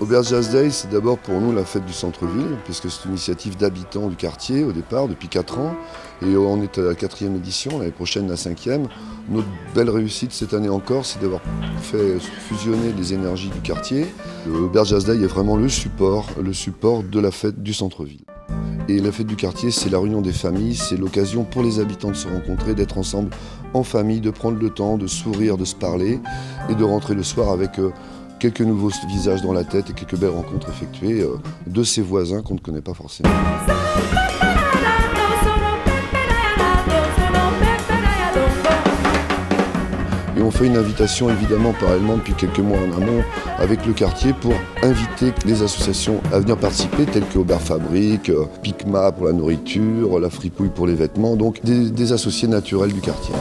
Auberge Jazz Day, c'est d'abord pour nous la fête du centre-ville, puisque c'est une initiative d'habitants du quartier au départ, depuis 4 ans. Et on est à la 4e édition, l'année prochaine la 5e. Notre belle réussite cette année encore, c'est d'avoir fait fusionner les énergies du quartier. Auberge Jazz Day est vraiment le support de la fête du centre-ville. Et la fête du quartier, c'est la réunion des familles, c'est l'occasion pour les habitants de se rencontrer, d'être ensemble en famille, de prendre le temps, de sourire, de se parler et de rentrer le soir avec quelques nouveaux visages dans la tête et quelques belles rencontres effectuées de ses voisins qu'on ne connaît pas forcément. Et on fait une invitation évidemment parallèlement depuis quelques mois en amont avec le quartier pour inviter les associations à venir participer telles que Aubert Fabrique, Picma pour la nourriture, la Fripouille pour les vêtements, donc des associés naturels du quartier.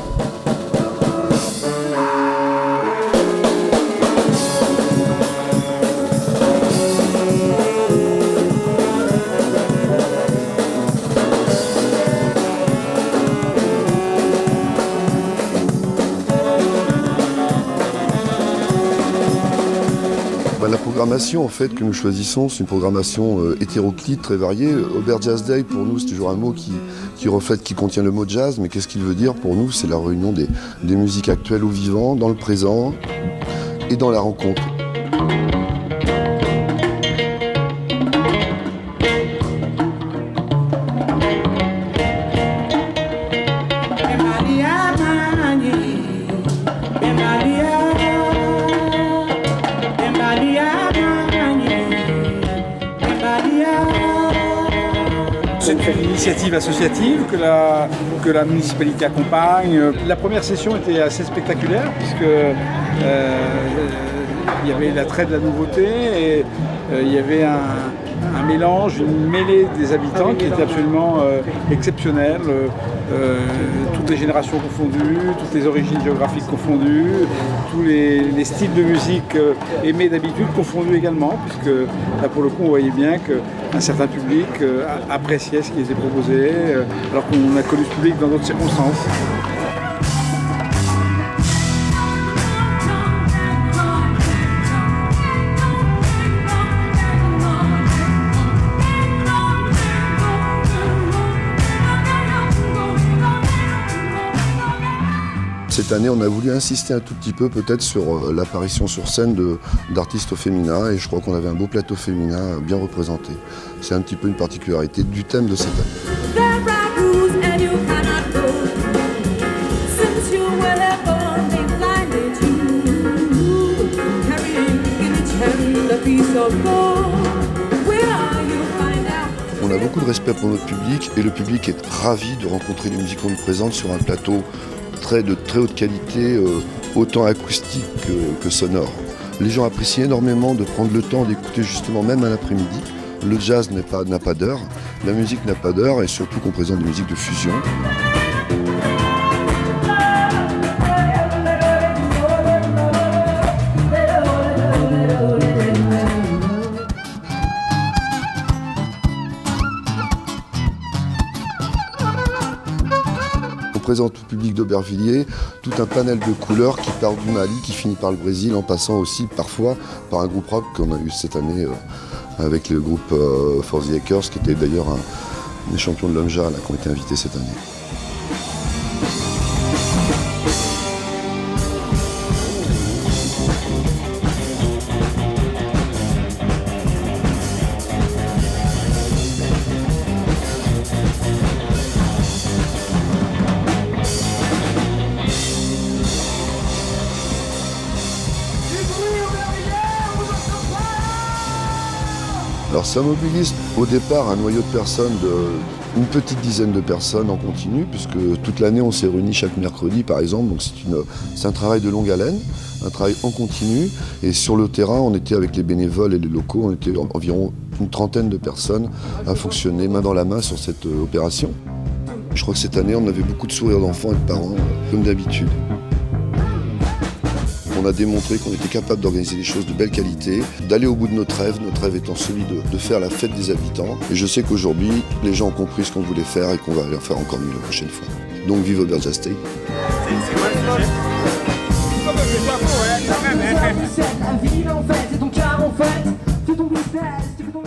La programmation en fait que nous choisissons, c'est une programmation hétéroclite, très variée. Auberge Jazz Day pour nous c'est toujours un mot qui reflète, qui contient le mot jazz, mais qu'est-ce qu'il veut dire pour nous? C'est la réunion des musiques actuelles au vivant, dans le présent et dans la rencontre. C'est une initiative associative que la municipalité accompagne. La première session était assez spectaculaire puisque il y avait l'attrait de la nouveauté et il y avait un mélange, une mêlée des habitants qui était absolument exceptionnelle. Toutes les générations confondues, toutes les origines géographiques confondues, tous les styles de musique aimés d'habitude confondus également, puisque là pour le coup on voyait bien qu'un certain public appréciait ce qui était proposé, alors qu'on a connu ce public dans d'autres circonstances. Cette année, on a voulu insister un tout petit peu peut-être sur l'apparition sur scène d'artistes féminins et je crois qu'on avait un beau plateau féminin bien représenté. C'est un petit peu une particularité du thème de cette année. On a beaucoup de respect pour notre public et le public est ravi de rencontrer les musiques qu'on nous présente sur un plateau de très haute qualité, autant acoustique que sonore. Les gens apprécient énormément de prendre le temps d'écouter justement même un après-midi. Le jazz n'a pas d'heure, la musique n'a pas d'heure et surtout qu'on présente des musiques de fusion. On présente au public d'Aubervilliers tout un panel de couleurs qui part du Mali, qui finit par le Brésil, en passant aussi parfois par un groupe rock qu'on a eu cette année avec le groupe For the Acres, qui était d'ailleurs un des champions de l'Omja qui ont été invités cette année. Alors ça mobilise au départ un noyau de personnes, une petite dizaine de personnes en continu, puisque toute l'année on s'est réunis chaque mercredi par exemple, donc c'est un travail de longue haleine, un travail en continu, et sur le terrain on était avec les bénévoles et les locaux, on était environ une trentaine de personnes à fonctionner main dans la main sur cette opération. Je crois que cette année on avait beaucoup de sourires d'enfants et de parents, comme d'habitude. On a démontré qu'on était capable d'organiser des choses de belle qualité, d'aller au bout de notre rêve étant celui de faire la fête des habitants. Et je sais qu'aujourd'hui, les gens ont compris ce qu'on voulait faire et qu'on va aller en faire encore mieux la prochaine fois. Donc vive Auberge Jazz Day. C'est ton Merci beaucoup.